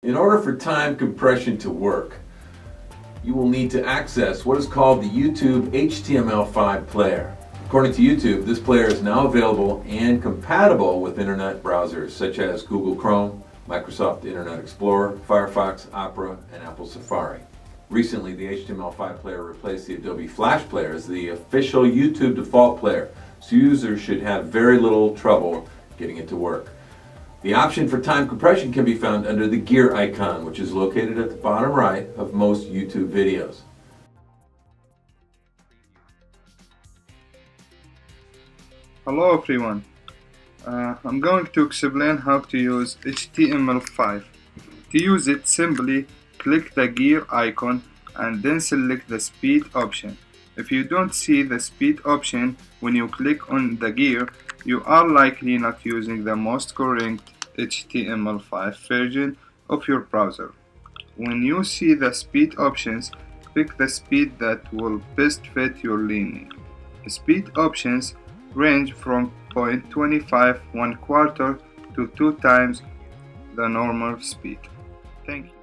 In order for time compression to work, you will need to access what is called the YouTube HTML5 player. According to YouTube, this player is now available and compatible with internet browsers such as Google Chrome, Microsoft Internet Explorer, Firefox, Opera, and Apple Safari. Recently, the HTML5 player replaced the Adobe Flash player as the official YouTube default player, so users should have very little trouble getting it to work. The option for time compression can be found under the gear icon, which is located at the bottom right of most YouTube videos. Hello everyone, I'm going to explain how to use HTML5. To use it, simply click the gear icon and then select the speed option. If you don't see the speed option when you click on the gear, you are likely not using the most current HTML5 version of your browser. When you see the speed options, pick the speed that will best fit your learning. The speed options range from 0.25 1/4 to 2 times the normal speed. Thank you.